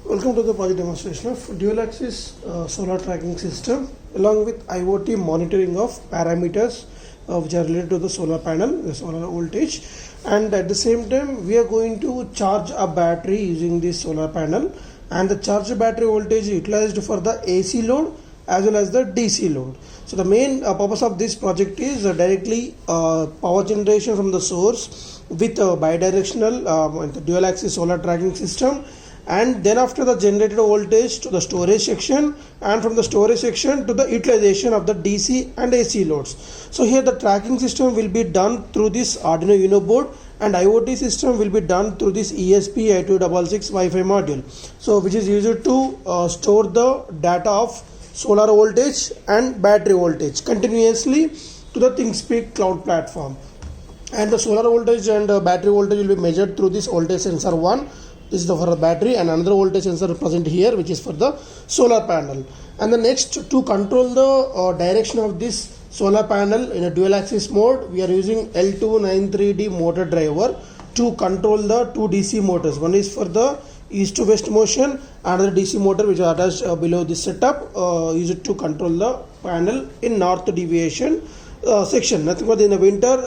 Welcome to the project demonstration of dual axis solar tracking system along with IoT monitoring of parameters which are related to the solar panel, the solar voltage, and at the same time we are going to charge a battery using this solar panel, and the charged battery voltage is utilized for the AC load as well as the DC load. So the main purpose of this project is directly power generation from the source with bidirectional dual axis solar tracking system, and then after the generated voltage to the storage section, and from the storage section to the utilization of the DC and AC loads. So here the tracking system will be done through this Arduino Uno board, and IoT system will be done through this ESP8266 Wi-Fi module, so which is used to store the data of solar voltage and battery voltage continuously to the ThingSpeak cloud platform. And the solar voltage and battery voltage will be measured through this voltage sensor 1. This is for the battery, and another voltage sensor present here which is for the solar panel. And the next, to control the direction of this solar panel in a dual axis mode, we are using L293D motor driver to control the two DC motors. One is for the east to west motion, another DC motor which is attached below this setup used to control the panel in north deviation section. Nothing but in the winter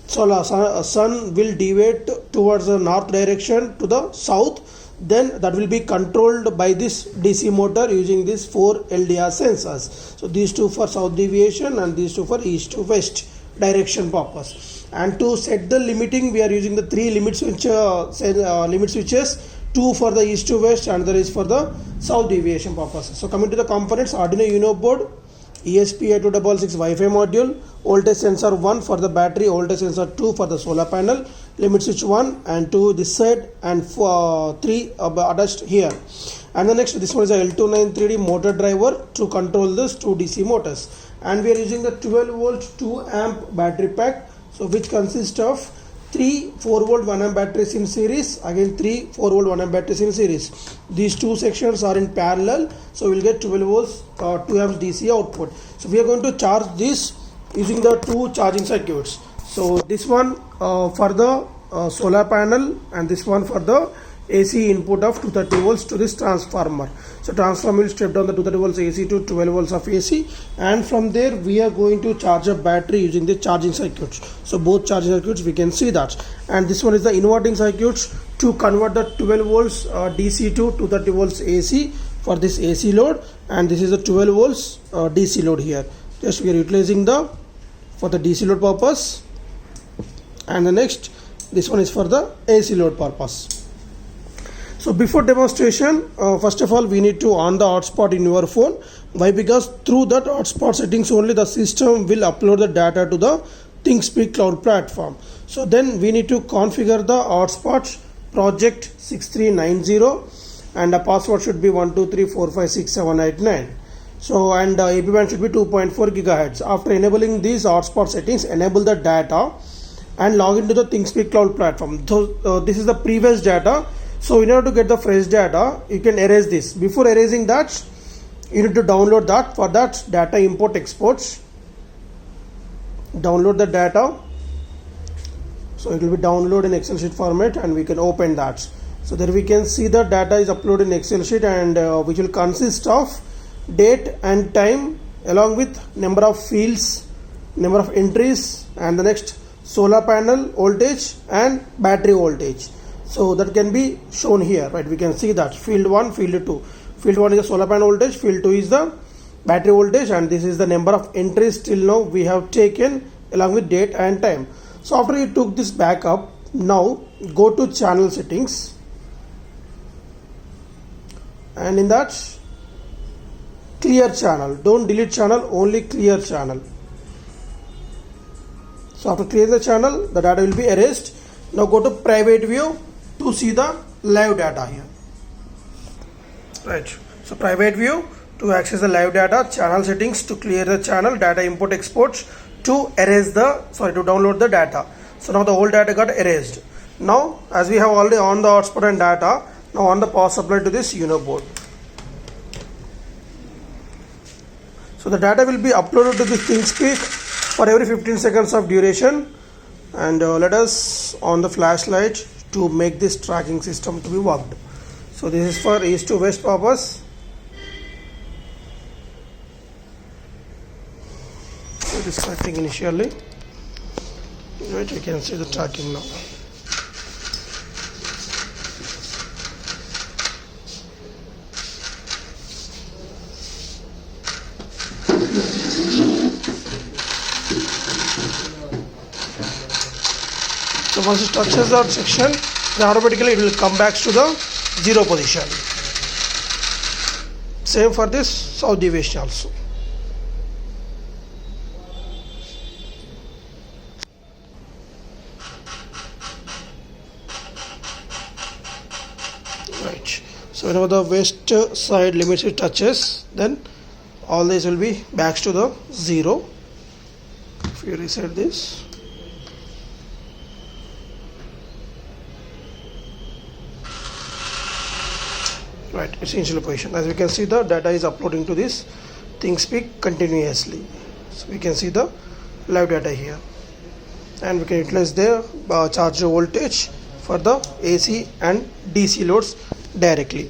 sun will deviate towards the north direction to the south, then that will be controlled by this DC motor using these 4 LDR sensors. So these two for south deviation and these two for east to west direction purpose. And to set the limiting, we are using the 3 limit switches, 2 for the east to west and the is for the south deviation purpose. So coming to the components, Arduino Uno board, ESP8266 Wi-Fi module, voltage sensor 1 for the battery, voltage sensor 2 for the solar panel, limit switch 1 and 2 this side, and 3 attached here. And the next, this one is a L293D motor driver to control this 2 DC motors, and we are using the 12 volt 2 amp battery pack, so which consists of 3 4 volt 1 amp batteries in series, again 3 4 volt 1 amp batteries in series. These two sections are in parallel, so we'll get 12 volts 2 amps DC output. So we are going to charge this using the 2 charging circuits. So this one for the solar panel, and this one for the AC input of 230 volts to this transformer. So transformer will step down the 230 volts AC to 12 volts of AC, and from there we are going to charge a battery using the charging circuits. So both charging circuits we can see that, and this one is the inverting circuits to convert the 12 volts DC to 230 volts AC for this AC load, and this is the 12 volts DC load here. Just we are utilizing the for the DC load purpose, and the next, this one is for the AC load purpose. So before demonstration, first of all we need to on the hotspot in your phone. Why? Because through that hotspot settings only the system will upload the data to the ThingSpeak cloud platform. So then we need to configure the hotspot project 6390, and the password should be 123456789. So and AP band should be 2.4 gigahertz. After enabling these hotspot settings, enable the data and log into the ThingSpeak cloud platform. So this is the previous data. So in order to get the fresh data, you can erase this. Before erasing that, you need to download that. For that, data import exports. Download the data. So it will be downloaded in Excel sheet format, and we can open that. So there we can see the data is uploaded in Excel sheet, and which will consist of date and time along with number of fields, number of entries, and the next solar panel voltage and battery voltage. So that can be shown here, right? We can see that field 1, field 2. Field 1 is the solar panel voltage, field 2 is the battery voltage, and this is the number of entries till now we have taken along with date and time. So after you took this backup, now go to channel settings, and in that clear channel, don't delete channel, only clear channel. So after clearing the channel, the data will be erased. Now go to private view to see the live data here, right? So private view to access the live data, channel settings to clear the channel, data import exports to erase the to download the data. So now the whole data got erased. Now as we have already on the hotspot and data, now on the power supply to this Uno board. So the data will be uploaded to this ThingSpeak for every 15 seconds of duration, and let us on the flashlight to make this tracking system to be worked. So this is for east to west purpose. It is connecting initially. Right, you can see the tracking now. So once it touches that section, then automatically it will come back to the 0 position. Same for this south deviation also. Right. So whenever the west side limit it touches, then all this will be back to the 0. If you reset this. Right, it's initial position. As we can see, the data is uploading to this ThingSpeak continuously. So we can see the live data here, and we can utilize the charger voltage for the AC and DC loads directly.